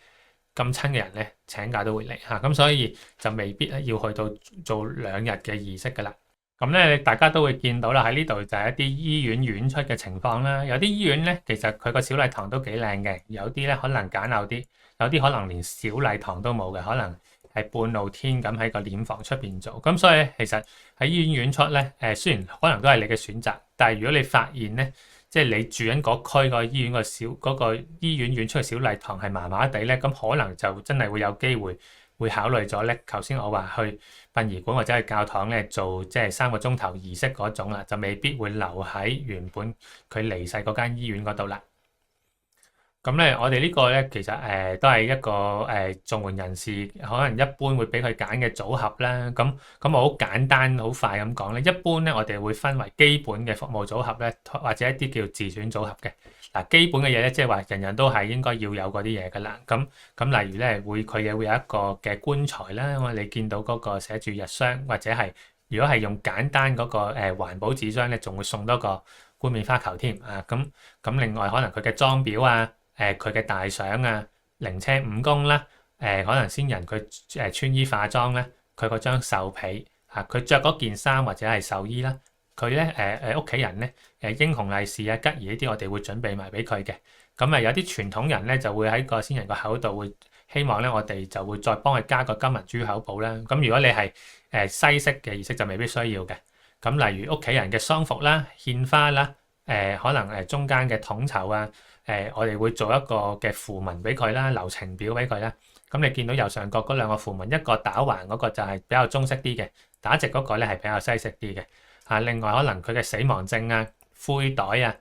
咁親嘅人咧請假都會嚟嚇。咁所以就未必要去到做2日嘅儀式噶啦。咁咧，大家都會見到啦，喺呢度就係一啲醫院院出嘅情況啦。有啲醫院咧，其實佢個小禮堂都幾靚嘅，有啲咧可能簡陋啲，有啲可能連小禮堂都冇嘅，可能係半露天咁喺個殮房出邊做。咁所以其實喺醫院院出咧，雖然可能都係你嘅選擇，但係如果你發現咧，即係你住緊嗰區個醫院個醫院院出嘅小禮堂係麻麻地咧，咁可能就真係會有機會會考慮咗咧。頭先我話去殯儀館或者去教堂咧做即係3個鐘頭儀式嗰種啦，就未必會留喺原本佢離世嗰間醫院嗰度啦。咁咧，我哋呢個咧其實都係一個綜援人士可能一般會俾佢揀嘅組合啦。咁我好簡單好快咁講咧，一般咧我哋會分為基本嘅服務組合咧，或者一啲叫自選組合嘅。嗱，基本嘅嘢咧，即係話人人都係應該要有嗰啲嘢噶啦。咁例如咧，佢嘅會有一個嘅棺材啦，我哋見到嗰個寫住日商，或者係如果係用簡單嗰個環保紙箱咧，仲會送多個冠冕花球添啊。咁另外可能佢嘅裝裱啊，佢嘅大相啊，靈車五公啦，可能先人佢穿衣化妝咧，佢嗰張壽被啊，佢着嗰件衫或者係壽衣啦。佢咧屋企人咧英雄利是啊吉儀呢啲我哋會準備埋俾佢嘅。咁有啲傳統人咧就會喺個先人個口度會希望咧我哋就會再幫佢加個金銀珠口寶啦。咁如果你係西式嘅儀式就未必需要嘅。咁例如屋企人嘅喪服啦、獻花啦、可能中間嘅統籌啊，我哋會做一個嘅符文俾佢啦、流程表俾佢啦。咁你見到右上角嗰2個符文，一個打橫嗰個就係比較中式啲嘅，打直嗰個咧係比較西式啲嘅。另外可能佢嘅死亡證啊、灰袋啊，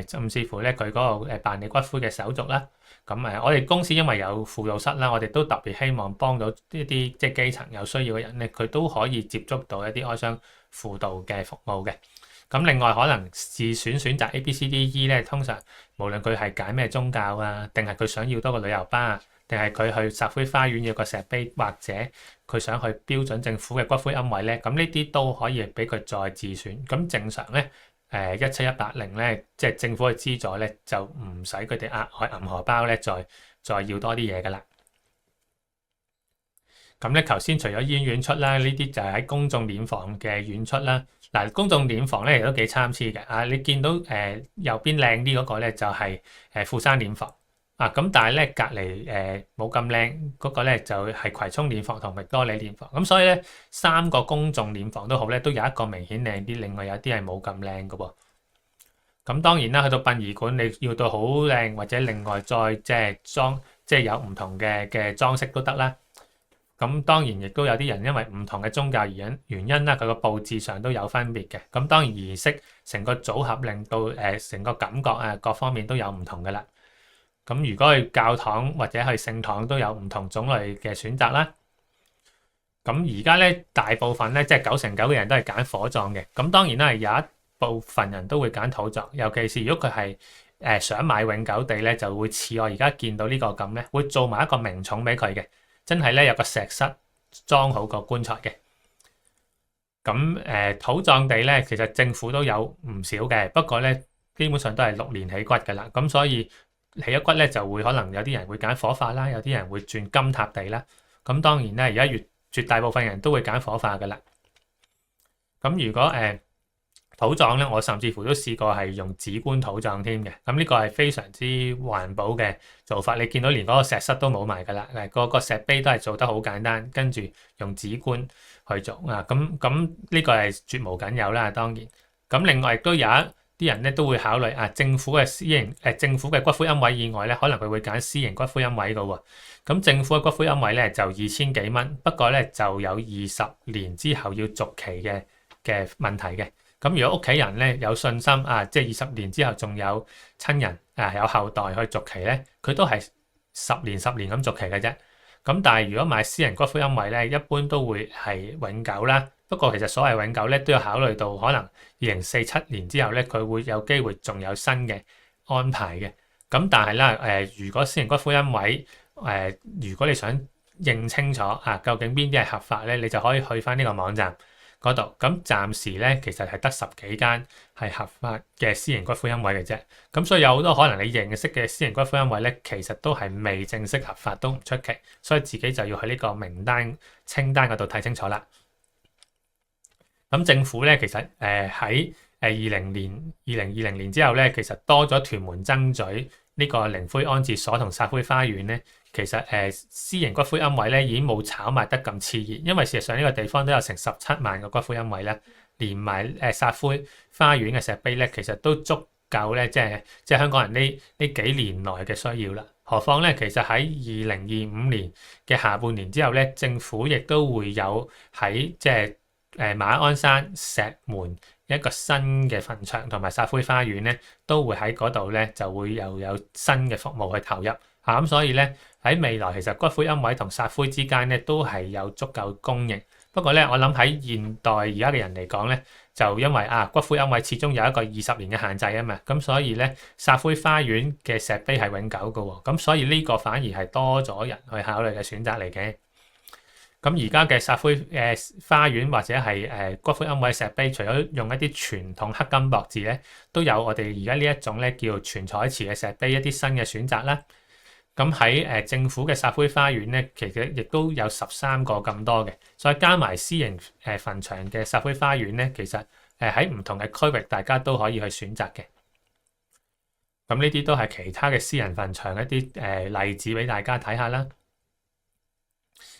甚至乎咧佢嗰個辦理骨灰嘅手續啦。咁我哋公司因為有輔導室啦，我哋都特別希望幫到一啲即係基層有需要嘅人咧，佢都可以接觸到一啲哀傷輔導嘅服務嘅。咁另外可能自選擇 A、B、C、D、E 咧，通常無論佢係揀咩宗教啊，定係佢想要多個旅遊巴啊，定係佢去石灰花園要個石碑，或者佢想去標準政府嘅骨灰龕位咧，咁呢啲都可以俾佢再自選。咁正常咧，17180咧，即係政府嘅資助咧，就唔使佢哋額外銀荷包咧，再要多啲嘢噶啦。咁咧，頭先除咗醫院院出啦，呢啲就係喺公眾殮房嘅院出啦。嗱，公眾殮房咧亦都幾參差嘅。你見到右邊靚啲嗰個咧就係富山殮房啊。咁但係咧隔離冇咁靚嗰個咧就係葵涌殮房同域多利殮房。咁所以咧3個公眾殮房都好咧，都有一個明顯靚啲，另外有啲係冇咁靚嘅喎。咁當然啦，去到殯儀館你要到好靚，或者另外再即係有唔同嘅裝飾都得啦。咁當然亦都有啲人因為唔同嘅宗教原因啦，佢個佈置上都有分別嘅。咁當然儀式成個組合令到成個感覺各方面都有唔同嘅啦。咁如果去教堂或者去聖堂都有唔同種類嘅選擇啦。咁而家咧大部分咧即係9成9嘅人都係揀火葬嘅。咁當然啦，有一部分人都會揀土葬，尤其是如果佢係想買永久地咧，就會似我而家見到呢個咁咧，會做埋一個明重俾佢嘅。真係咧有個石室裝好個棺材嘅。咁土葬地咧，其實政府都有唔少嘅，不過咧基本上都係6年起骨㗎啦。咁所以起咗骨咧就會可能有啲人會揀火化啦，有啲人會轉金塔地啦。咁當然咧，而家絕大部分人都會揀火化㗎啦。咁如果土葬咧，我甚至乎都試過係用紙棺土葬添嘅。咁呢個係非常之環保嘅做法。你見到連嗰個石室都冇埋㗎啦，個石碑都係做得好簡單，跟住用紙棺去做啊。咁呢個係絕無僅有啦，當然。咁另外亦都有一啲人咧都會考慮政府嘅政府嘅骨灰龕位以外咧，可能佢會揀私營骨灰龕位㗎喎。咁政府嘅骨灰龕位咧就2000幾蚊，不過咧就有20年之後要續期嘅問題嘅。咁如果屋企人咧有信心即係20年之後仲有親人有後代去續期咧，佢都係10年咁續期嘅啫。咁但係如果買私人骨灰龕位咧，一般都會係永久啦。不過其實所謂永久咧，都要考慮到可能2047年之後咧，佢會有機會仲有新嘅安排嘅。咁但係啦，如果私人骨灰龕位如果你想認清楚究竟邊啲係合法咧，你就可以去翻呢個網站嗰度。咁暫時咧，其實係得10幾間係合法嘅私人骨灰龕位嘅啫。咁所以有好多可能你認識嘅私人骨灰龕位咧，其實都係未正式合法，都唔出奇。所以自己就要去呢個清單嗰度睇清楚啦。咁政府咧，其實喺2020年之後咧，其實多咗屯門爭咀呢個靈灰安置所同撒灰花園咧，其實私營骨灰龕位咧已經冇炒賣得咁熾熱，因為事實上呢個地方都有成17萬個骨灰龕位咧，連埋撒灰花園嘅石碑咧，其實都足夠咧，即係香港人呢幾年內嘅需要啦。何況咧，其實喺2025年嘅下半年之後咧，政府亦都會有喺即係馬鞍山石門一個新嘅墳場同埋撒灰花園咧，都會喺嗰度咧就會又有新嘅服務去投入咁所以咧喺未來其實骨灰龕位同撒灰之間咧都係有足夠供應。不過咧，我諗喺現代而家嘅人嚟講咧，就因為骨灰龕位始終有一個20年嘅限制啊嘛，咁所以咧撒灰花園嘅石碑係永久嘅喎，咁所以呢個反而係多咗人去考慮嘅選擇嚟嘅。咁而家嘅撒灰花園或者係骨灰龕位石碑，除咗用一啲傳統黑金箔字咧，都有我哋而家呢一種咧叫全彩瓷嘅石碑，一啲新嘅選擇啦。咁喺政府嘅撒灰花園咧，其實亦都有13個咁多嘅，再加埋私營墳場嘅撒灰花園咧，其實喺唔同嘅區域，大家都可以去選擇嘅。咁呢啲都係其他嘅私人墳場一啲例子俾大家睇下啦。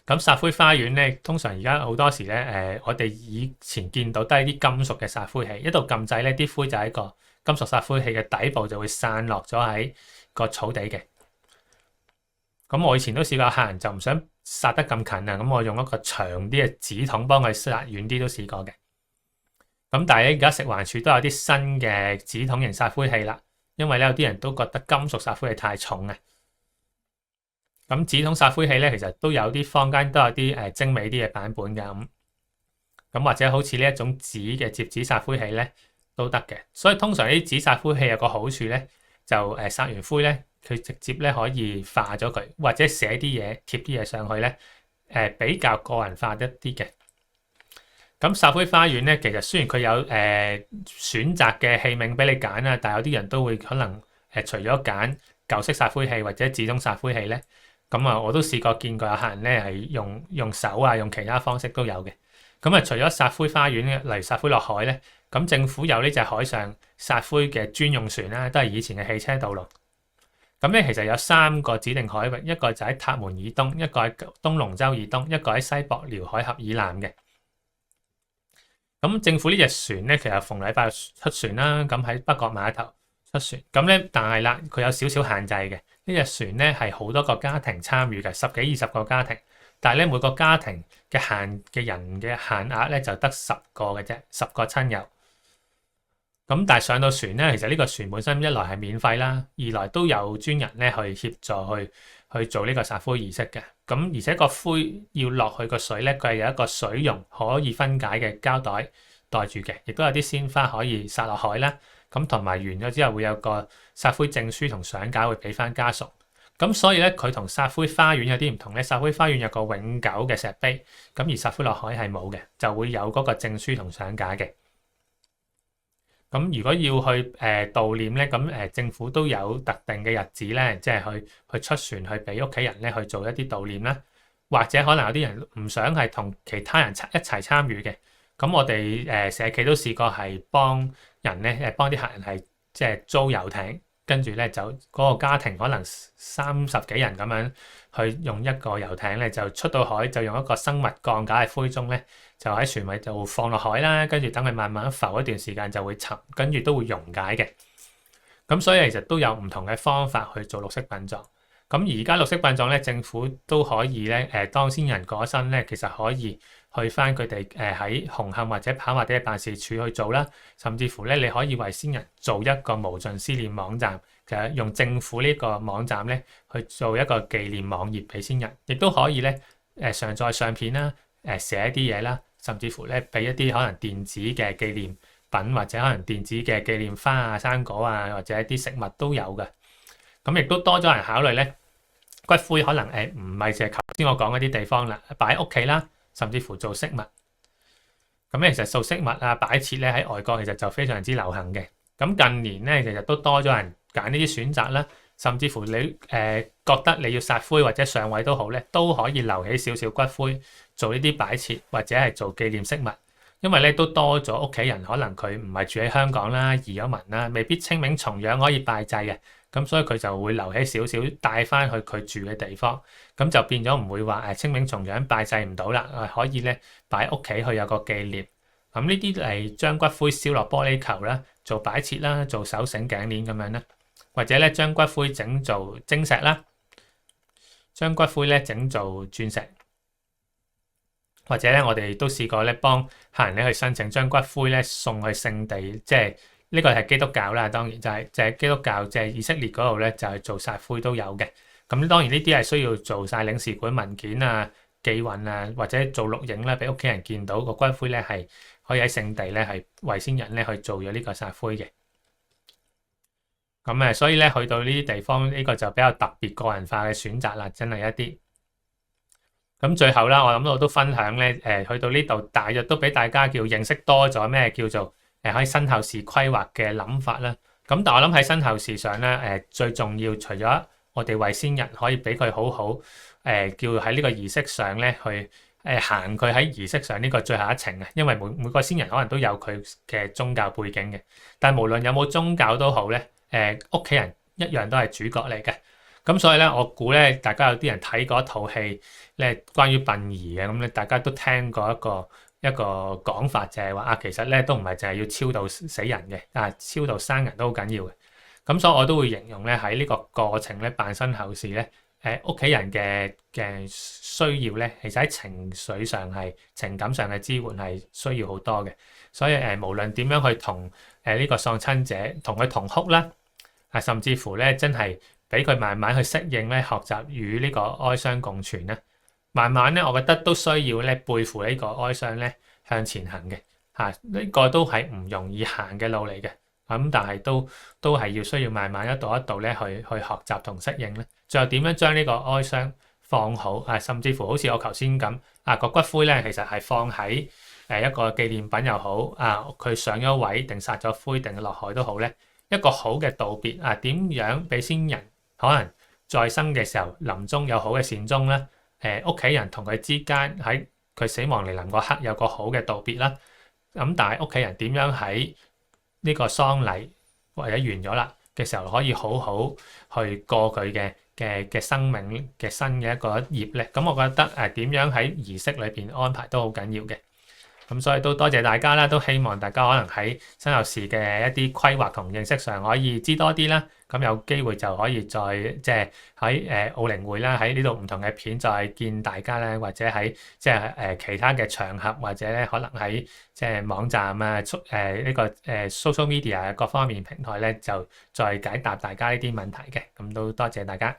咁撒灰花園咧，通常而家好多時咧，我哋以前見到都係啲金屬嘅撒灰器，一度撳掣咧，啲灰就喺個金屬撒灰器嘅底部就會散落咗喺個草地嘅。咁我以前都試過，客人就唔想撒得咁近啊，咁我用一個長啲嘅紙筒幫佢撒遠啲都試過嘅。咁但係咧，而家食環署都有啲新嘅紙筒型撒灰器啦，因為咧有啲人都覺得金屬撒灰器太重啊。咁紙筒撒灰器咧，其實都有啲坊間都有啲精美啲嘅版本嘅咁或者好似呢一種紙嘅摺紙撒灰器咧都得嘅。所以通常啲紙撒灰器有個好處咧，就撒完灰咧，佢直接咧可以化咗佢，或者寫啲嘢貼啲嘢上去咧，比較個人化一啲嘅。咁撒灰花園咧，其實雖然佢有選擇嘅器皿俾你揀啦，但係有啲人都會可能除咗揀舊式撒灰器或者紙筒撒灰器咧，咁我都試過見過有客人咧係用手用其他方式都有嘅。咁除咗撒灰花園嘅，例如撒灰落海咧，咁政府有呢隻海上撒灰嘅專用船啦，都係以前嘅汽車道路。咁咧其實有3個指定海域，一個就喺塔門以東，一個喺東龍洲以東，一個喺西博寮海峽以南嘅。咁政府呢隻船咧，其實逢禮拜出船啦，咁喺北角碼頭出船。咁咧，但係啦，佢有少少限制嘅。呢隻船咧係好多個家庭參與嘅，10幾20個家庭。但係咧，每個家庭嘅人嘅限額咧就得10個嘅啫，10個親友。咁但係上到船咧，其實呢個船本身一來係免費啦，二來都有專人咧去協助去做呢個撒灰儀式嘅。咁而且個灰要落去個水咧，佢係有一個水溶可以分解嘅膠袋袋住嘅，亦都有啲鮮花可以撒落海啦。咁同埋完咗之後會有個撒灰證書同相架會俾翻家屬。咁所以咧，佢同撒灰花園有啲唔同咧。撒灰花園有個永久嘅石碑，咁而撒灰落海係冇嘅，就會有嗰個證書同相架嘅。咁如果要去悼念咧，咁政府都有特定嘅日子咧，即係去出船去俾屋企人咧去做一啲悼念啦。或者可能有啲人唔想係同其他人一齊參與嘅，咁我哋社企都試過係幫人咧幫啲客人係即係租遊艇，跟住咧就嗰個家庭可能30幾人咁樣去用一個遊艇咧就出到海，就用一個生物降解嘅灰盅咧，就喺船尾就放落海啦，跟住等佢慢慢浮一段時間就會沉，跟住都會溶解嘅。咁所以其實都有唔同嘅方法去做綠色殯葬。咁而家綠色殯葬咧，政府都可以咧當先人過身咧，其實可以去翻佢哋喺紅磡或者跑馬地嘅辦事處去做啦，甚至乎咧你可以為先人做一個無盡思念網站，其實用政府呢個網站咧去做一個紀念網頁俾先人，亦都可以咧上載相片啦，寫一啲嘢啦，甚至乎咧俾一啲可能電子嘅紀念品或者可能電子嘅紀念花啊、生果啊或者一啲食物都有嘅。咁亦都多咗人考慮咧，骨灰可能唔係淨係頭先我講嗰啲地方啦，擺喺屋企啦，甚至乎做飾物。咁咧其實做飾物啊、擺設咧喺外國其實就非常之流行嘅。咁近年咧其實都多咗人揀呢啲選擇啦，甚至乎你覺得你要撒灰或者上位都好咧，都可以留起少少骨灰做呢啲擺設或者係做紀念飾物。因為咧都多咗屋企人，可能佢唔係住喺香港啦、移咗民啦，未必清明重陽可以拜祭嘅，咁所以佢就會留起少少帶翻去佢住嘅地方，咁就變咗唔會話清明重陽拜祭唔到啦，可以咧擺喺屋企去有個紀念。咁呢啲嚟將骨灰燒落玻璃球啦，做擺設啦，做手繩頸鏈咁樣啦，或者咧將骨灰整做晶石啦，將骨灰咧整做鑽石。或者咧，我哋都試過咧，幫客人咧去申請將骨灰咧送去聖地，即係呢個係基督教啦。當然就係基督教，即係以色列嗰度咧，就係做撒灰都有嘅。咁當然呢啲係需要做晒領事館文件啊、寄運啊，或者做錄影啦，俾屋企人見到個骨灰咧係可以喺聖地咧係為先人咧去做咗呢個撒灰嘅。咁所以咧去到呢啲地方，呢個就比較特別個人化嘅選擇啦，真係一啲。咁最後啦，我諗我都分享咧，去到呢度大約都俾大家叫認識多咗咩叫做喺身後事規劃嘅諗法啦。咁但係我諗喺身後事上咧，最重要除咗我哋為先人可以俾佢好好叫喺呢個儀式上咧去行佢喺儀式上呢個最後一程啊。因為每個先人可能都有佢嘅宗教背景嘅，但係無論有冇宗教都好咧，屋企人一樣都係主角嚟嘅。咁所以咧，我估咧，大家有啲人睇過一套戲咧，關於殯儀嘅，咁咧大家都聽過一個講法，就係話其實咧都唔係淨係要超度死人嘅，超度生人都好緊要嘅。咁所以我都會形容咧喺呢個過程咧辦身後事咧，屋企人嘅需要咧，其實喺情緒上係情感上嘅支援係需要好多嘅。所以無論點樣去同呢個喪親者同佢同哭啦，甚至乎咧真係俾佢慢慢去適應咧，學習與呢個哀傷共存咧。慢慢咧，我覺得都需要咧背負呢個哀傷咧向前行嘅呢個都係唔容易行嘅路嚟嘅。咁但係都係要需要慢慢一步一步咧去學習同適應咧。最後點樣將呢個哀傷放好甚至乎好似我頭先咁個骨灰咧，其實係放喺一個紀念品又好佢上咗位定撒咗灰定落海都好咧，一個好嘅道別點樣俾先人可能在生嘅時候臨終有好嘅善終啦，屋企人同佢之間喺佢死亡嚟臨嗰刻有個好嘅道別啦。咁但係屋企人點樣喺呢個喪禮或者完咗啦嘅時候可以好好去過佢嘅生命嘅新嘅一個頁咧？咁我覺得點樣喺儀式裏邊安排都好緊要嘅。咁所以都多謝大家啦，都希望大家可能喺身後事嘅一啲規劃同認識上可以知多啲啦。咁有機會就可以再即係喺奧靈會啦，喺呢度唔同嘅片再見大家咧，或者喺即係其他嘅場合，或者咧可能喺即係網站呢個social media 各方面平台咧，就再解答大家呢啲問題嘅。咁都多謝大家。